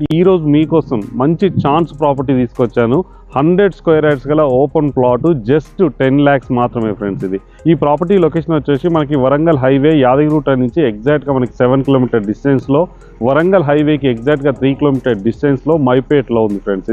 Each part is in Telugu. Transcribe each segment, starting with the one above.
ఈ రోజు మీకోసం మంచి ఛాన్స్ ప్రాపర్టీ తీసుకొచ్చాను. 100 స్క్వేర్ యార్డ్స్ గల ఓపెన్ ప్లాట్, జస్ట్ 10 lakhs మాత్రమే ఫ్రెండ్స్. ఇది ఈ ప్రాపర్టీ లొకేషన్ వచ్చేసి మనకి వరంగల్ హైవే యాదగిరిగుట్ట నుంచి ఎగ్జాక్ట్గా మనకి 7 kilometer డిస్టెన్స్లో, వరంగల్ హైవేకి ఎగ్జాక్ట్గా 3 kilometer డిస్టెన్స్లో మైపేట్లో ఉంది ఫ్రెండ్స్.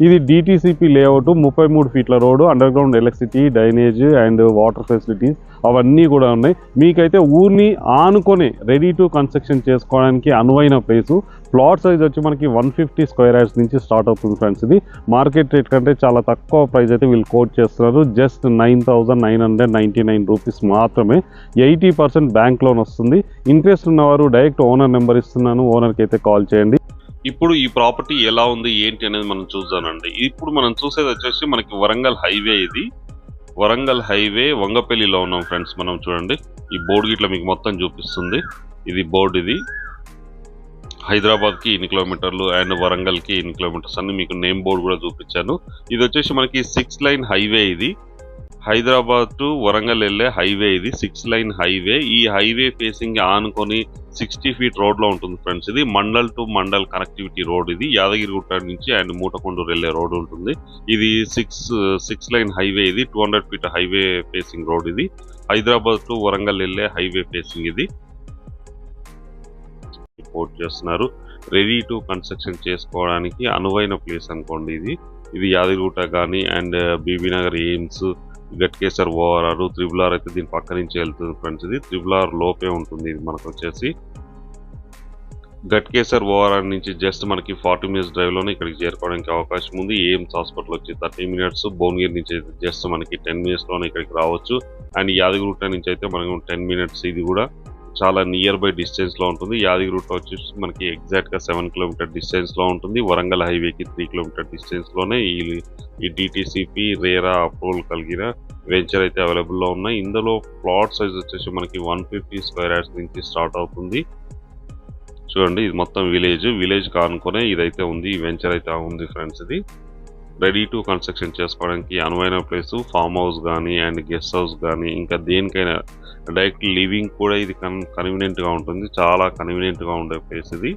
ఇది DTCP layout, 33 feet road, under ground electricity, drainage and water facilities అవన్నీ కూడా ఉన్నాయి. మీకైతే ఊరిని ఆనుకొని రెడీ టు కన్స్ట్రక్షన్ చేసుకోవడానికి అనువైన ప్లేసు. ప్లాట్ సైజ్ వచ్చి మనకి 150 స్క్వేర్ యార్డ్స్ నుంచి స్టార్ట్ అవుతుంది ఫ్రెండ్స్. ఇది మార్కెట్ రేట్ కంటే చాలా తక్కువ ప్రైస్ అయితే వీళ్ళు కోట్ చేస్తున్నారు. జస్ట్ 9,999 రూపీస్ మాత్రమే. 80% బ్యాంక్ లోన్ వస్తుంది. ఇంట్రెస్ట్ ఉన్నవారు డైరెక్ట్ ఓనర్ నెంబర్ ఇస్తున్నాను, ఓనర్కి అయితే కాల్ చేయండి. ఇప్పుడు ఈ ప్రాపర్టీ ఎలా ఉంది ఏంటి అనేది మనం చూద్దామండి. ఇప్పుడు మనం చూసేది వచ్చేసి మనకి వరంగల్ హైవే. ఇది వరంగల్ హైవే వంగపల్లిలో ఉన్నాం ఫ్రెండ్స్. మనం చూడండి, ఈ బోర్డు గిట్లా మీకు మొత్తం చూపిస్తుంది. ఇది బోర్డు. ఇది హైదరాబాద్కి ఇన్ని కిలోమీటర్లు అండ్ వరంగల్కి ఇన్ని కిలోమీటర్స్ అని మీకు నేమ్ బోర్డు కూడా చూపించాను. ఇది వచ్చేసి మనకి 6 lane హైవే. ఇది హైదరాబాద్ టు వరంగల్ వెళ్ళే హైవే. ఇది 6 lane హైవే. ఈ హైవే ఫేసింగ్ ఆనుకొని 60 feet రోడ్లో ఉంటుంది ఫ్రెండ్స్. ఇది mandal to mandal connectivity road. ఇది యాదగిరిగుట్ట నుంచి అండ్ మూటకొండూరు వెళ్ళే రోడ్ ఉంటుంది. ఇది 6 lane హైవే. ఇది 200 feet హైవే ఫేసింగ్ రోడ్. ఇది హైదరాబాద్ టు వరంగల్ వెళ్ళే హైవే ఫేసింగ్. ఇది పోర్ట్ చేస్తున్నారు. రెడీ టు కన్స్ట్రక్షన్ చేసుకోవడానికి అనువైన ప్లేస్ అనుకోండి. ఇది యాదగిరిగుట్ట కానీ and Bibinagar, AIIMS, Ghatkesar, ORR, triple అయితే దీని పక్క నుంచి వెళ్తుంది ఫ్రెండ్స్. ఇది త్రిబుల్ లోపే ఉంటుంది. ఇది మనకు వచ్చేసి గట్కేసర్, ఓఆర్ఆర్ నుంచి జస్ట్ మనకి 40 minutes డ్రైవ్లోనే ఇక్కడికి చేరుకోవడానికి అవకాశం ఉంది. ఎయిమ్స్ హాస్పిటల్ వచ్చి 30 minutes, భువనగిరి నుంచి అయితే జస్ట్ మనకి 10 minutesలోనే ఇక్కడికి రావచ్చు. అండ్ యాదగిరిగుట్ట నుంచి అయితే మనకు 10 minutes. ఇది కూడా చాలా నియర్ బై డిస్టెన్స్లో ఉంటుంది. యాదగిరిగుట్ట వచ్చేసి మనకి ఎగ్జాక్ట్గా 7 kilometer డిస్టెన్స్లో ఉంటుంది. వరంగల్ హైవేకి 3 kilometer డిస్టెన్స్లోనే ఈ DTCP రేరా అప్రూవల్ కలిగిన వెంచర్ అయితే అవైలబుల్లో ఉన్నాయి. ఇందులో ప్లాట్ సైజ్ వచ్చేసి మనకి 150 స్క్వేర్ యార్డ్స్ నుంచి స్టార్ట్ అవుతుంది. చూడండి, ఇది మొత్తం విలేజ్ కానుకొనే ఇదైతే ఉంది. ఈ వెంచర్ అయితే ఉంది ఫ్రెండ్స్. ఇది రెడీ టు కన్స్ట్రక్షన్ చేసుకోవడానికి అనువైన ప్లేస్. ఫామ్ హౌస్ కానీ అండ్ గెస్ట్ హౌస్ కానీ ఇంకా దేనికైనా డైరెక్ట్ లివింగ్ కూడా ఇది కన్వీనియంట్గా ఉంటుంది. చాలా కన్వీనియంట్గా ఉండే ప్లేస్. ఇది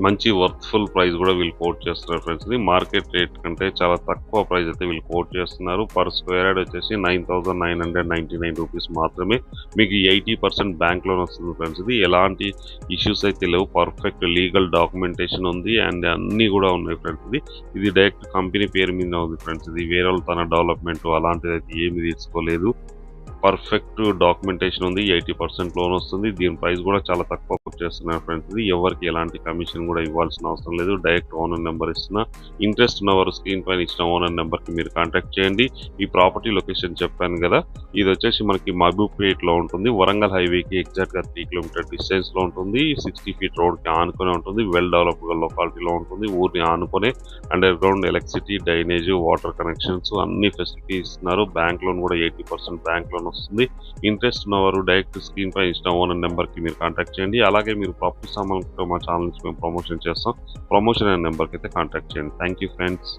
మంచి వర్త్ఫుల్ ప్రైస్ కూడా వీళ్ళు కోట్ చేస్తున్నారు ఫ్రెండ్స్. ఇది మార్కెట్ రేట్ కంటే చాలా తక్కువ ప్రైస్ అయితే వీళ్ళు కోట్ చేస్తున్నారు. పర్ స్క్వేర్ యార్డ్ వచ్చేసి 9,999 రూపీస్ మాత్రమే. మీకు 80% బ్యాంక్ లోన్ వస్తుంది ఫ్రెండ్స్. ఇది ఎలాంటి ఇష్యూస్ అయితే లేవు. పర్ఫెక్ట్ లీగల్ డాక్యుమెంటేషన్ ఉంది అండ్ అన్నీ కూడా ఉన్నాయి ఫ్రెండ్స్. ఇది డైరెక్ట్ కంపెనీ పేరు మీద ఉంది ఫ్రెండ్స్. ఇది వేరే తన డెవలప్మెంట్ అలాంటిది అయితే ఏమి తీసుకోలేదు. పర్ఫెక్ట్ డాక్యుమెంటేషన్ ఉంది. 80% లోన్ వస్తుంది. దీని ప్రైస్ కూడా చాలా తక్కువ చేస్తున్నారు ఫ్రెండ్స్. ఇది ఎవరికి ఎలాంటి కమిషన్ కూడా ఇవ్వాల్సిన అవసరం లేదు. డైరెక్ట్ ఓనర్ నెంబర్ ఇస్తున్నా. ఇంట్రెస్ట్ ఉన్నవారు స్క్రీన్ పైన ఇచ్చిన ఓనర్ నెంబర్కి మీరు కాంటాక్ట్ చేయండి. ఈ ప్రాపర్టీ లొకేషన్ చెప్పాను కదా, ఇది వచ్చేసి మనకి మహబూబ్పేట్లో ఉంటుంది. వరంగల్ హైవేకి ఎగ్జాక్ట్గా 3 kilometer డిస్టెన్స్లో ఉంటుంది. 60 feet రోడ్కి ఆనుకొని ఉంటుంది. వెల్ డెవలప్డ్ లొకాలిటీలో ఉంటుంది. ఊరిని ఆనుకొని under ground electricity, drainage, water connections అన్ని ఫెసిలిటీస్ ఇస్తున్నారు. బ్యాంక్ లోన్ కూడా 80% బ్యాంక్ లోన్ వస్తుంది. ఇంట్రెస్ట్ ఉన్నవారు డైరెక్ట్ స్క్రీన్ పై ఇచ్చిన ఓనర్ నెంబర్కి మీరు కాంటాక్ట్ చేయండి. అలాగే మీరు ప్రాపర్టీ సామాన్లు మా ఛానల్ నుంచి మేము ప్రమోషన్ చేస్తాం. ప్రమోషన్ అనే నెంబర్కి అయితే కాంటాక్ట్ చేయండి. Thank you friends.